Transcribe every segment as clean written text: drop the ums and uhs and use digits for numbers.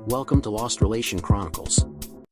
Welcome to Lost Relation Chronicles.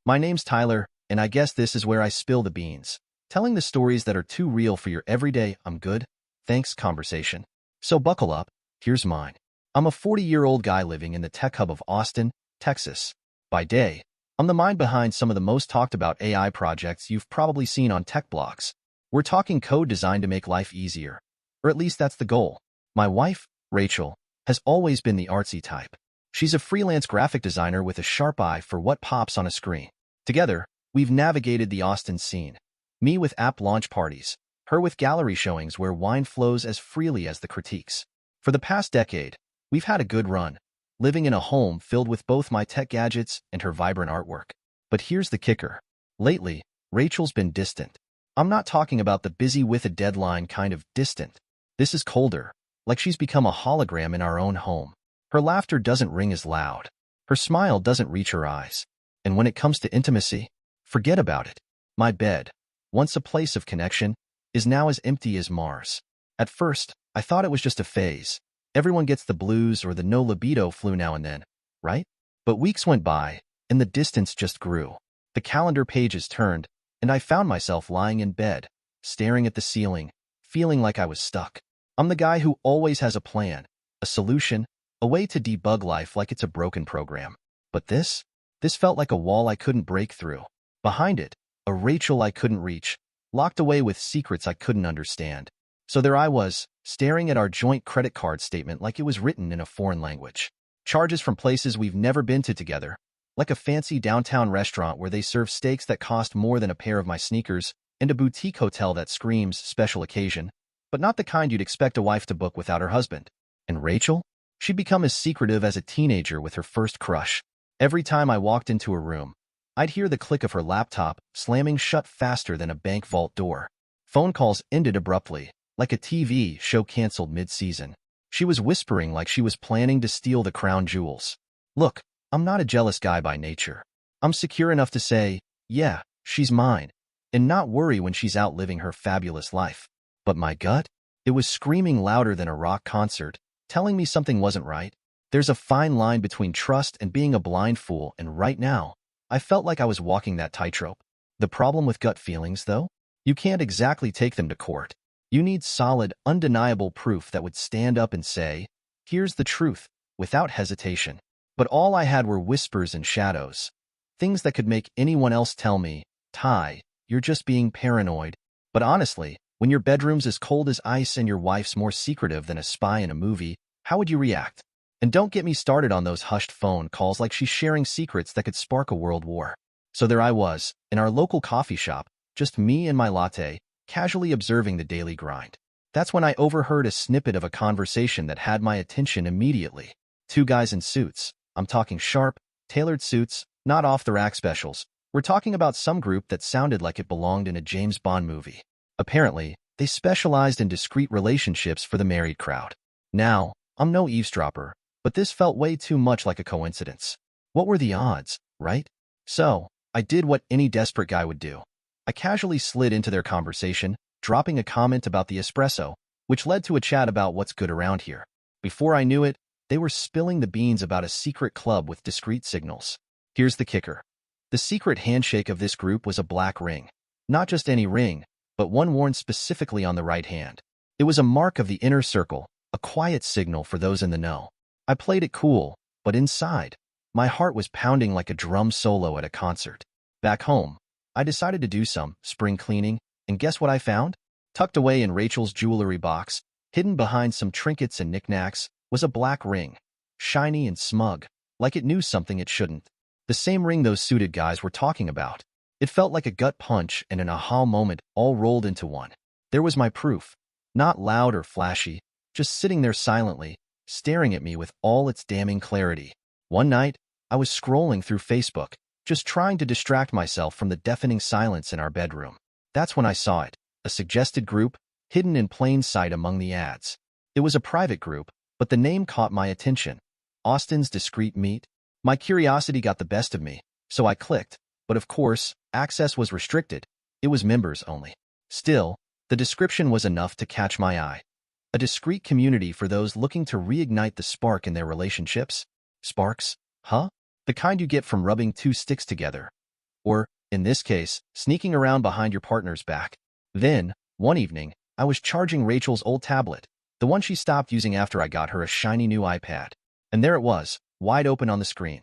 My name's Tyler, and I guess this is where I spill the beans, telling the stories that are too real for your everyday "I'm good, thanks" conversation. So buckle up, here's mine. I'm a 40-year-old guy living in the tech hub of Austin, Texas. By day, I'm the mind behind some of the most talked about AI projects you've probably seen on tech blogs. We're talking code designed to make life easier, or at least that's the goal. My wife, Rachel, has always been the artsy type. She's a freelance graphic designer with a sharp eye for what pops on a screen. Together, we've navigated the Austin scene. Me with app launch parties, her with gallery showings where wine flows as freely as the critiques. For the past decade, we've had a good run, living in a home filled with both my tech gadgets and her vibrant artwork. But here's the kicker. Lately, Rachel's been distant. I'm not talking about the busy with a deadline kind of distant. This is colder, like she's become a hologram in our own home. Her laughter doesn't ring as loud. Her smile doesn't reach her eyes. And when it comes to intimacy, forget about it. My bed, once a place of connection, is now as empty as Mars. At first, I thought it was just a phase. Everyone gets the blues or the no libido flu now and then, right? But weeks went by, and the distance just grew. The calendar pages turned, and I found myself lying in bed, staring at the ceiling, feeling like I was stuck. I'm the guy who always has a plan, a solution, a way to debug life like it's a broken program. But this felt like a wall I couldn't break through. Behind it, a Rachel I couldn't reach, locked away with secrets I couldn't understand. So there I was, staring at our joint credit card statement like it was written in a foreign language. Charges from places we've never been to together, like a fancy downtown restaurant where they serve steaks that cost more than a pair of my sneakers, and a boutique hotel that screams special occasion, but not the kind you'd expect a wife to book without her husband. And Rachel? She'd become as secretive as a teenager with her first crush. Every time I walked into a room, I'd hear the click of her laptop slamming shut faster than a bank vault door. Phone calls ended abruptly, like a TV show canceled mid-season. She was whispering like she was planning to steal the crown jewels. Look, I'm not a jealous guy by nature. I'm secure enough to say, yeah, she's mine, and not worry when she's out living her fabulous life. But my gut? It was screaming louder than a rock concert, telling me something wasn't right. There's a fine line between trust and being a blind fool, and right now, I felt like I was walking that tightrope. The problem with gut feelings, though? You can't exactly take them to court. You need solid, undeniable proof that would stand up and say, here's the truth, without hesitation. But all I had were whispers and shadows. Things that could make anyone else tell me, Ty, you're just being paranoid. But honestly, when your bedroom's as cold as ice and your wife's more secretive than a spy in a movie, how would you react? And don't get me started on those hushed phone calls like she's sharing secrets that could spark a world war. So there I was, in our local coffee shop, just me and my latte, casually observing the daily grind. That's when I overheard a snippet of a conversation that had my attention immediately. Two guys in suits. I'm talking sharp, tailored suits, not off-the-rack specials. We're talking about some group that sounded like it belonged in a James Bond movie. Apparently, they specialized in discreet relationships for the married crowd. Now, I'm no eavesdropper, but this felt way too much like a coincidence. What were the odds, right? So, I did what any desperate guy would do. I casually slid into their conversation, dropping a comment about the espresso, which led to a chat about what's good around here. Before I knew it, they were spilling the beans about a secret club with discreet signals. Here's the kicker. The secret handshake of this group was a black ring. Not just any ring, but one worn specifically on the right hand. It was a mark of the inner circle, a quiet signal for those in the know. I played it cool, but inside, my heart was pounding like a drum solo at a concert. Back home, I decided to do some spring cleaning, and guess what I found? Tucked away in Rachel's jewelry box, hidden behind some trinkets and knickknacks, was a black ring, shiny and smug, like it knew something it shouldn't. The same ring those suited guys were talking about. It felt like a gut punch and an aha moment all rolled into one. There was my proof, not loud or flashy, just sitting there silently, staring at me with all its damning clarity. One night, I was scrolling through Facebook, just trying to distract myself from the deafening silence in our bedroom. That's when I saw it, a suggested group, hidden in plain sight among the ads. It was a private group, but the name caught my attention. Austin's Discreet Meet. My curiosity got the best of me, so I clicked. But of course, access was restricted. It was members only. Still, the description was enough to catch my eye. A discreet community for those looking to reignite the spark in their relationships. Sparks? Huh? The kind you get from rubbing two sticks together. Or, in this case, sneaking around behind your partner's back. Then, one evening, I was charging Rachel's old tablet, the one she stopped using after I got her a shiny new iPad. And there it was, wide open on the screen.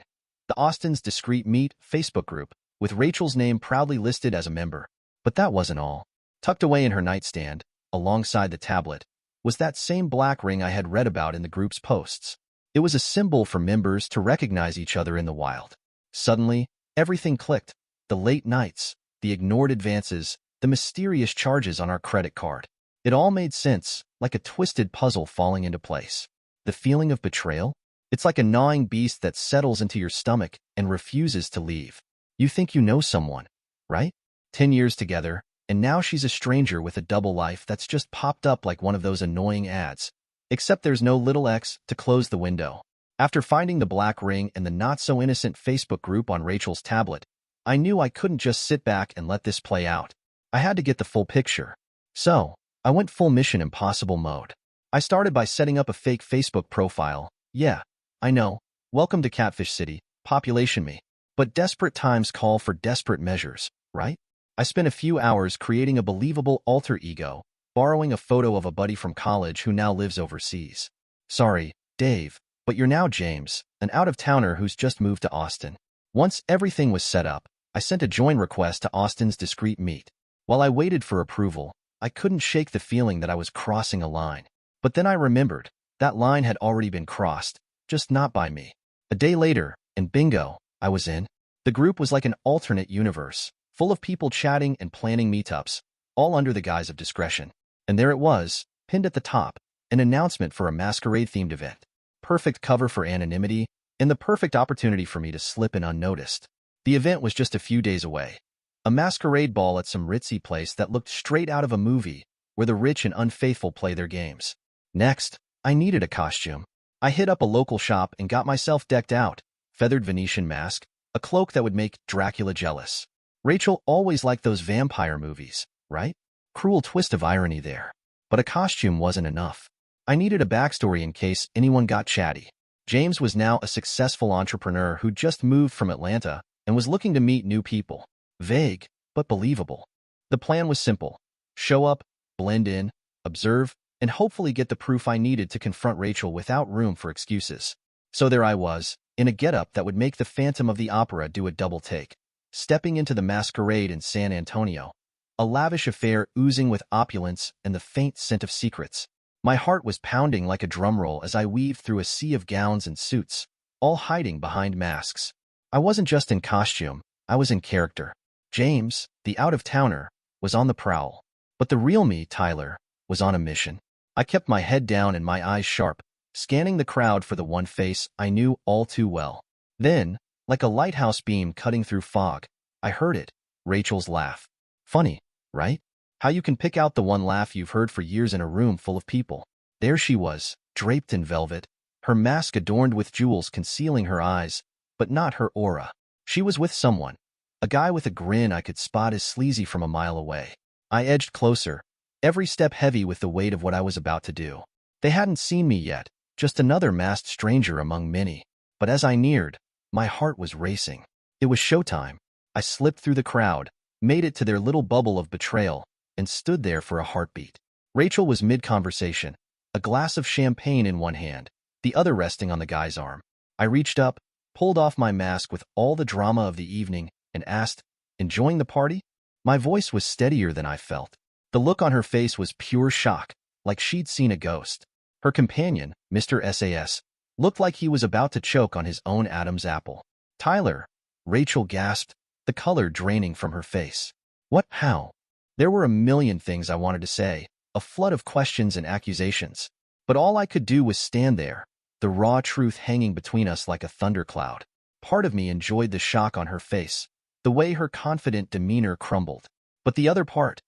The Austin's Discreet Meet Facebook group, with Rachel's name proudly listed as a member. But that wasn't all. Tucked away in her nightstand, alongside the tablet, was that same black ring I had read about in the group's posts. It was a symbol for members to recognize each other in the wild. Suddenly, everything clicked. The late nights, the ignored advances, the mysterious charges on our credit card. It all made sense, like a twisted puzzle falling into place. The feeling of betrayal? It's like a gnawing beast that settles into your stomach and refuses to leave. You think you know someone, right? 10 years together, and now she's a stranger with a double life that's just popped up like one of those annoying ads. Except there's no little X to close the window. After finding the black ring and the not-so-innocent Facebook group on Rachel's tablet, I knew I couldn't just sit back and let this play out. I had to get the full picture. So, I went full Mission Impossible mode. I started by setting up a fake Facebook profile. Yeah, I know. Welcome to Catfish City, population me. But desperate times call for desperate measures, right? I spent a few hours creating a believable alter ego, borrowing a photo of a buddy from college who now lives overseas. Sorry, Dave, but you're now James, an out-of-towner who's just moved to Austin. Once everything was set up, I sent a join request to Austin's Discreet Meet. While I waited for approval, I couldn't shake the feeling that I was crossing a line. But then I remembered, that line had already been crossed, just not by me. A day later, and bingo, I was in. The group was like an alternate universe, full of people chatting and planning meetups, all under the guise of discretion. And there it was, pinned at the top, an announcement for a masquerade-themed event. Perfect cover for anonymity, and the perfect opportunity for me to slip in unnoticed. The event was just a few days away. A masquerade ball at some ritzy place that looked straight out of a movie, where the rich and unfaithful play their games. Next, I needed a costume. I hit up a local shop and got myself decked out, feathered Venetian mask, a cloak that would make Dracula jealous. Rachel always liked those vampire movies, right? Cruel twist of irony there. But a costume wasn't enough. I needed a backstory in case anyone got chatty. James was now a successful entrepreneur who just moved from Atlanta and was looking to meet new people. Vague, but believable. The plan was simple. Show up, blend in, observe, and hopefully get the proof I needed to confront Rachel without room for excuses. So there I was, in a getup that would make the Phantom of the Opera do a double take. Stepping into the masquerade in San Antonio. A lavish affair oozing with opulence and the faint scent of secrets. My heart was pounding like a drum roll as I weaved through a sea of gowns and suits, all hiding behind masks. I wasn't just in costume, I was in character. James, the out-of-towner, was on the prowl. But the real me, Tyler, was on a mission. I kept my head down and my eyes sharp, scanning the crowd for the one face I knew all too well. Then, like a lighthouse beam cutting through fog, I heard it, Rachel's laugh. Funny, right? How you can pick out the one laugh you've heard for years in a room full of people. There she was, draped in velvet, her mask adorned with jewels concealing her eyes, but not her aura. She was with someone, a guy with a grin I could spot as sleazy from a mile away. I edged closer, every step heavy with the weight of what I was about to do. They hadn't seen me yet, just another masked stranger among many. But as I neared, my heart was racing. It was showtime. I slipped through the crowd, made it to their little bubble of betrayal, and stood there for a heartbeat. Rachel was mid-conversation, a glass of champagne in one hand, the other resting on the guy's arm. I reached up, pulled off my mask with all the drama of the evening, and asked, "Enjoying the party?" My voice was steadier than I felt. The look on her face was pure shock, like she'd seen a ghost. Her companion, Mr. SAS, looked like he was about to choke on his own Adam's apple. "Tyler," Rachel gasped, the color draining from her face. "What? How?" There were a million things I wanted to say, a flood of questions and accusations. But all I could do was stand there, the raw truth hanging between us like a thundercloud. Part of me enjoyed the shock on her face, the way her confident demeanor crumbled. But the other part,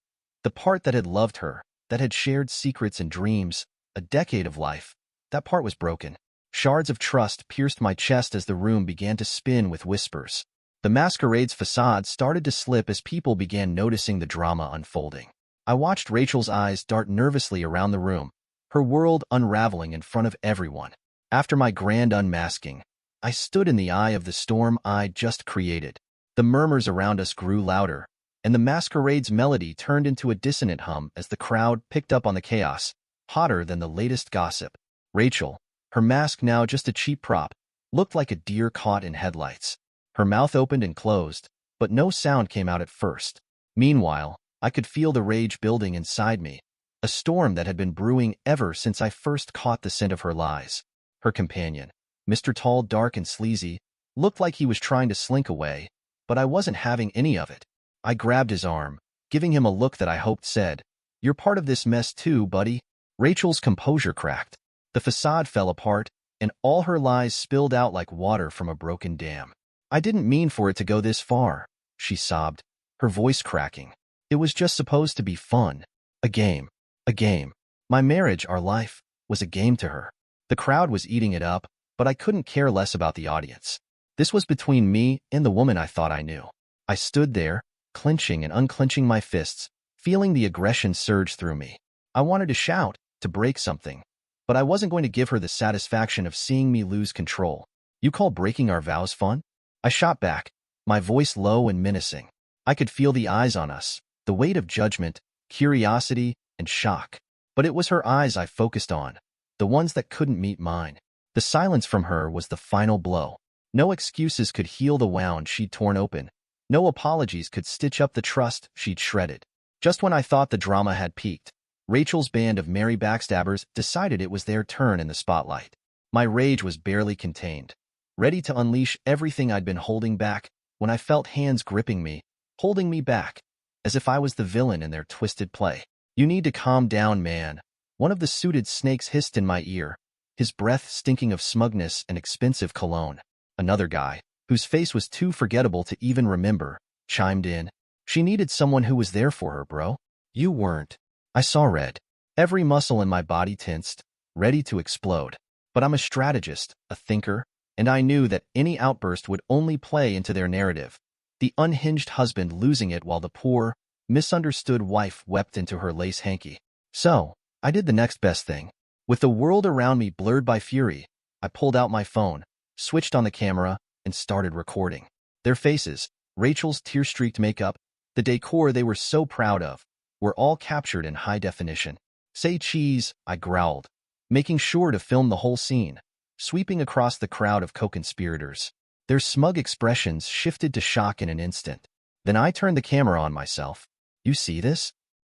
the part that had loved her, that had shared secrets and dreams, a decade of life, that part was broken. Shards of trust pierced my chest as the room began to spin with whispers. The masquerade's facade started to slip as people began noticing the drama unfolding. I watched Rachel's eyes dart nervously around the room, her world unraveling in front of everyone. After my grand unmasking, I stood in the eye of the storm I'd just created. The murmurs around us grew louder, and the masquerade's melody turned into a dissonant hum as the crowd picked up on the chaos, hotter than the latest gossip. Rachel, her mask now just a cheap prop, looked like a deer caught in headlights. Her mouth opened and closed, but no sound came out at first. Meanwhile, I could feel the rage building inside me, a storm that had been brewing ever since I first caught the scent of her lies. Her companion, Mr. Tall, dark and sleazy, looked like he was trying to slink away, but I wasn't having any of it. I grabbed his arm, giving him a look that I hoped said, "You're part of this mess too, buddy." Rachel's composure cracked. The facade fell apart, and all her lies spilled out like water from a broken dam. "I didn't mean for it to go this far," she sobbed, her voice cracking. "It was just supposed to be fun. A game. A game. My marriage, our life, was a game to her." The crowd was eating it up, but I couldn't care less about the audience. This was between me and the woman I thought I knew. I stood there, clenching and unclenching my fists, feeling the aggression surge through me. I wanted to shout, to break something, but I wasn't going to give her the satisfaction of seeing me lose control. "You call breaking our vows fun?" I shot back, my voice low and menacing. I could feel the eyes on us, the weight of judgment, curiosity, and shock. But it was her eyes I focused on, the ones that couldn't meet mine. The silence from her was the final blow. No excuses could heal the wound she'd torn open. No apologies could stitch up the trust she'd shredded. Just when I thought the drama had peaked, Rachel's band of merry backstabbers decided it was their turn in the spotlight. My rage was barely contained, ready to unleash everything I'd been holding back when I felt hands gripping me, holding me back, as if I was the villain in their twisted play. "You need to calm down, man," one of the suited snakes hissed in my ear, his breath stinking of smugness and expensive cologne. Another guy, whose face was too forgettable to even remember, chimed in. "She needed someone who was there for her, bro. You weren't." I saw red. Every muscle in my body tensed, ready to explode. But I'm a strategist, a thinker, and I knew that any outburst would only play into their narrative. The unhinged husband losing it while the poor, misunderstood wife wept into her lace hanky. So, I did the next best thing. With the world around me blurred by fury, I pulled out my phone, switched on the camera, and started recording. Their faces, Rachel's tear-streaked makeup, the decor they were so proud of, were all captured in high definition. "Say cheese," I growled, making sure to film the whole scene, sweeping across the crowd of co-conspirators. Their smug expressions shifted to shock in an instant. Then I turned the camera on myself. "You see this?"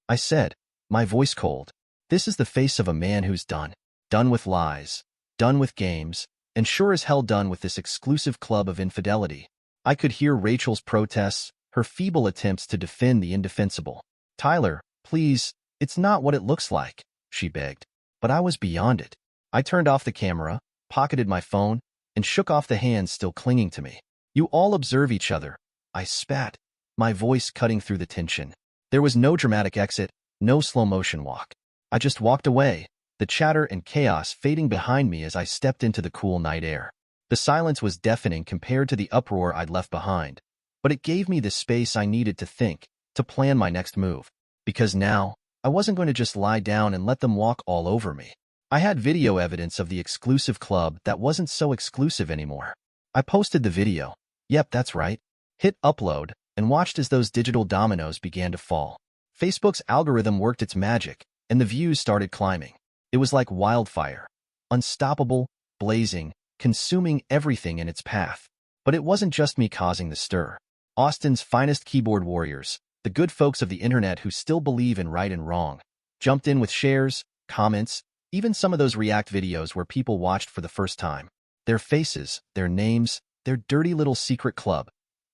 I said, my voice cold. "This is the face of a man who's done. Done with lies, done with games, and sure as hell done with this exclusive club of infidelity." I could hear Rachel's protests, her feeble attempts to defend the indefensible. "Tyler, please, it's not what it looks like," she begged. But I was beyond it. I turned off the camera, pocketed my phone, and shook off the hands still clinging to me. "You all observe each other," I spat, my voice cutting through the tension. There was no dramatic exit, no slow-motion walk. I just walked away, the chatter and chaos fading behind me as I stepped into the cool night air. The silence was deafening compared to the uproar I'd left behind, but it gave me the space I needed to think, to plan my next move. Because now, I wasn't going to just lie down and let them walk all over me. I had video evidence of the exclusive club that wasn't so exclusive anymore. I posted the video. Yep, that's right. Hit upload, and watched as those digital dominoes began to fall. Facebook's algorithm worked its magic, and the views started climbing. It was like wildfire. Unstoppable, blazing, consuming everything in its path. But it wasn't just me causing the stir. Austin's finest keyboard warriors, the good folks of the internet who still believe in right and wrong, jumped in with shares, comments, even some of those react videos where people watched for the first time. Their faces, their names, their dirty little secret club.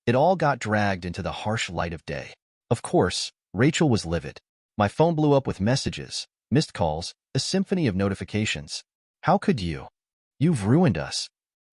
It all got dragged into the harsh light of day. Of course, Rachel was livid. My phone blew up with messages, missed calls, a symphony of notifications. "How could you? You've ruined us.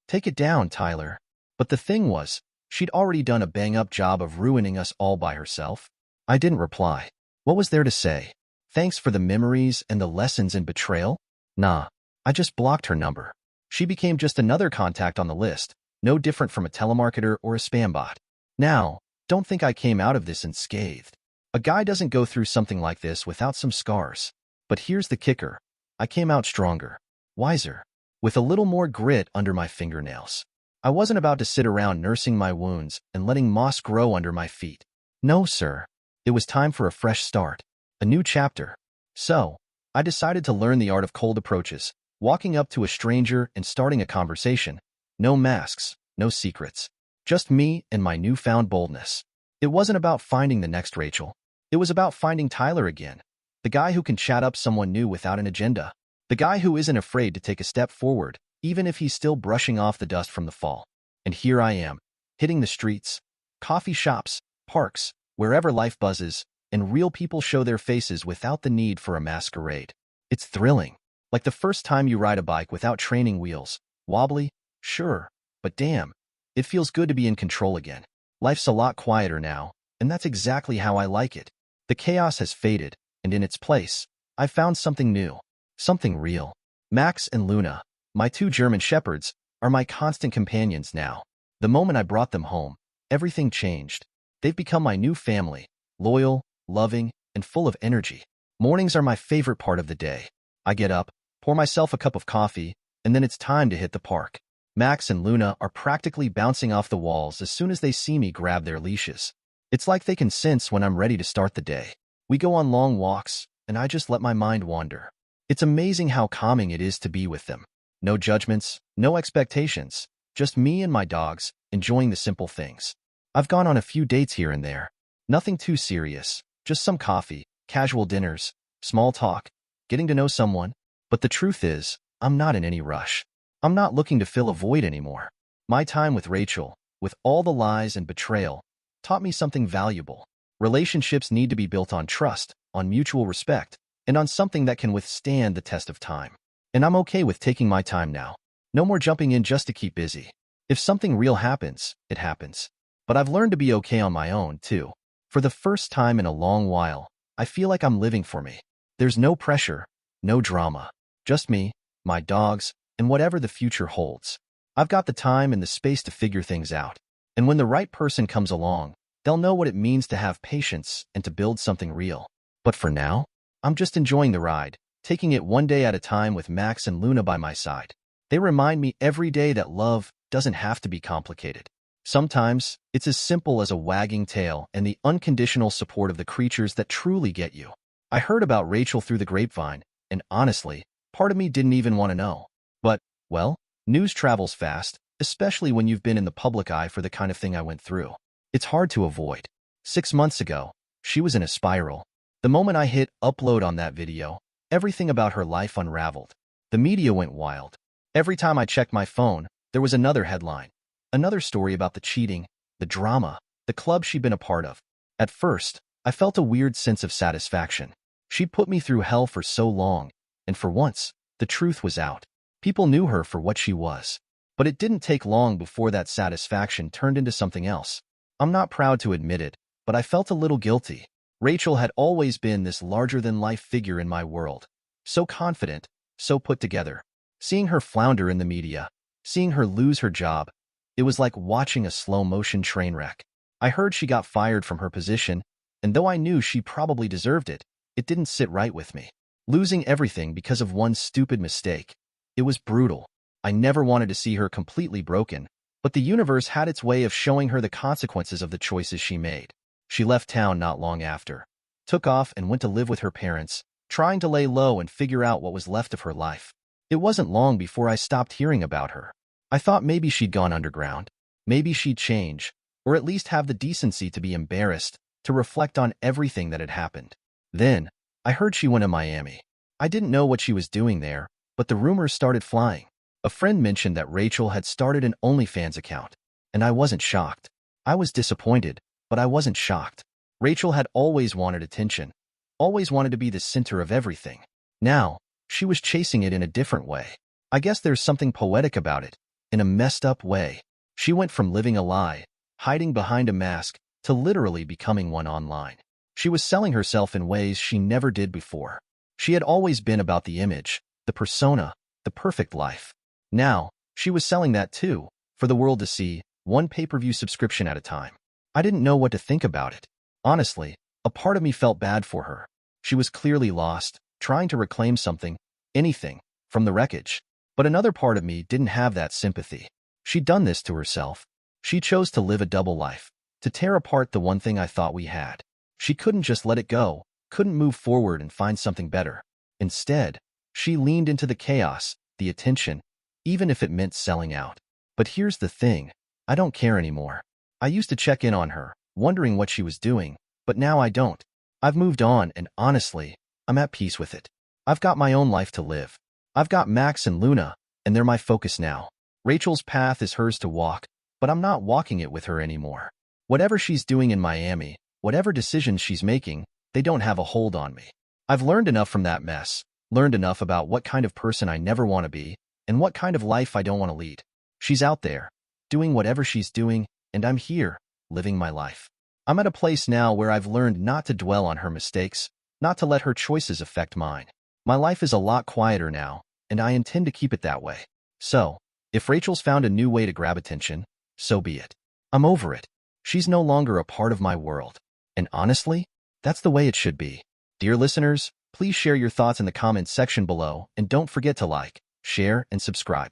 Take it down, Tyler." But the thing was, she'd already done a bang-up job of ruining us all by herself. I didn't reply. What was there to say? Thanks for the memories and the lessons in betrayal? Nah, I just blocked her number. She became just another contact on the list, no different from a telemarketer or a spam bot. Now, don't think I came out of this unscathed. A guy doesn't go through something like this without some scars. But here's the kicker. I came out stronger, wiser, with a little more grit under my fingernails. I wasn't about to sit around nursing my wounds and letting moss grow under my feet. No, sir. It was time for a fresh start, a new chapter. So, I decided to learn the art of cold approaches, walking up to a stranger and starting a conversation. No masks, no secrets. Just me and my newfound boldness. It wasn't about finding the next Rachel. It was about finding Tyler again. The guy who can chat up someone new without an agenda. The guy who isn't afraid to take a step forward, even if he's still brushing off the dust from the fall. And here I am, hitting the streets, coffee shops, parks, wherever life buzzes, and real people show their faces without the need for a masquerade. It's thrilling. Like the first time you ride a bike without training wheels. Wobbly? Sure. But damn, it feels good to be in control again. Life's a lot quieter now, and that's exactly how I like it. The chaos has faded, and in its place, I've found something new. Something real. Max and Luna, my two German shepherds, are my constant companions now. The moment I brought them home, everything changed. They've become my new family, loyal, loving, and full of energy. Mornings are my favorite part of the day. I get up, pour myself a cup of coffee, and then it's time to hit the park. Max and Luna are practically bouncing off the walls as soon as they see me grab their leashes. It's like they can sense when I'm ready to start the day. We go on long walks, and I just let my mind wander. It's amazing how calming it is to be with them. No judgments, no expectations, just me and my dogs, enjoying the simple things. I've gone on a few dates here and there. Nothing too serious, just some coffee, casual dinners, small talk, getting to know someone. But the truth is, I'm not in any rush. I'm not looking to fill a void anymore. My time with Rachel, with all the lies and betrayal, taught me something valuable. Relationships need to be built on trust, on mutual respect, and on something that can withstand the test of time. And I'm okay with taking my time now. No more jumping in just to keep busy. If something real happens, it happens. But I've learned to be okay on my own, too. For the first time in a long while, I feel like I'm living for me. There's no pressure, no drama. Just me, my dogs, and whatever the future holds. I've got the time and the space to figure things out. And when the right person comes along, they'll know what it means to have patience and to build something real. But for now, I'm just enjoying the ride, taking it one day at a time with Max and Luna by my side. They remind me every day that love doesn't have to be complicated. Sometimes, it's as simple as a wagging tail and the unconditional support of the creatures that truly get you. I heard about Rachel through the grapevine, and honestly, part of me didn't even want to know. But, well, news travels fast, especially when you've been in the public eye for the kind of thing I went through. It's hard to avoid. 6 months ago, she was in a spiral. The moment I hit upload on that video, everything about her life unraveled. The media went wild. Every time I checked my phone, there was another headline. Another story about the cheating, the drama, the club she'd been a part of. At first, I felt a weird sense of satisfaction. She'd put me through hell for so long, and for once, the truth was out. People knew her for what she was. But it didn't take long before that satisfaction turned into something else. I'm not proud to admit it, but I felt a little guilty. Rachel had always been this larger-than-life figure in my world. So confident, so put together. Seeing her flounder in the media, seeing her lose her job, it was like watching a slow-motion train wreck. I heard she got fired from her position, and though I knew she probably deserved it, it didn't sit right with me. Losing everything because of one stupid mistake. It was brutal. I never wanted to see her completely broken, but the universe had its way of showing her the consequences of the choices she made. She left town not long after, took off and went to live with her parents, trying to lay low and figure out what was left of her life. It wasn't long before I stopped hearing about her. I thought maybe she'd gone underground. Maybe she'd change, or at least have the decency to be embarrassed, to reflect on everything that had happened. Then, I heard she went to Miami. I didn't know what she was doing there, but the rumors started flying. A friend mentioned that Rachel had started an OnlyFans account, and I wasn't shocked. I was disappointed, but I wasn't shocked. Rachel had always wanted attention, always wanted to be the center of everything. Now, she was chasing it in a different way. I guess there's something poetic about it, in a messed up way. She went from living a lie, hiding behind a mask, to literally becoming one online. She was selling herself in ways she never did before. She had always been about the image, the persona, the perfect life. Now, she was selling that too, for the world to see, one pay-per-view subscription at a time. I didn't know what to think about it. Honestly, a part of me felt bad for her. She was clearly lost, trying to reclaim something, anything, from the wreckage. But another part of me didn't have that sympathy. She'd done this to herself. She chose to live a double life, to tear apart the one thing I thought we had. She couldn't just let it go, couldn't move forward and find something better. Instead, she leaned into the chaos, the attention, even if it meant selling out. But here's the thing, I don't care anymore. I used to check in on her, wondering what she was doing, but now I don't. I've moved on and honestly, I'm at peace with it. I've got my own life to live. I've got Max and Luna, and they're my focus now. Rachel's path is hers to walk, but I'm not walking it with her anymore. Whatever she's doing in Miami, whatever decisions she's making, they don't have a hold on me. I've learned enough from that mess, learned enough about what kind of person I never want to be, and what kind of life I don't want to lead. She's out there, doing whatever she's doing, and I'm here, living my life. I'm at a place now where I've learned not to dwell on her mistakes, not to let her choices affect mine. My life is a lot quieter now, and I intend to keep it that way. So, if Rachel's found a new way to grab attention, so be it. I'm over it. She's no longer a part of my world. And honestly, that's the way it should be. Dear listeners, please share your thoughts in the comments section below, and don't forget to like, share, and subscribe.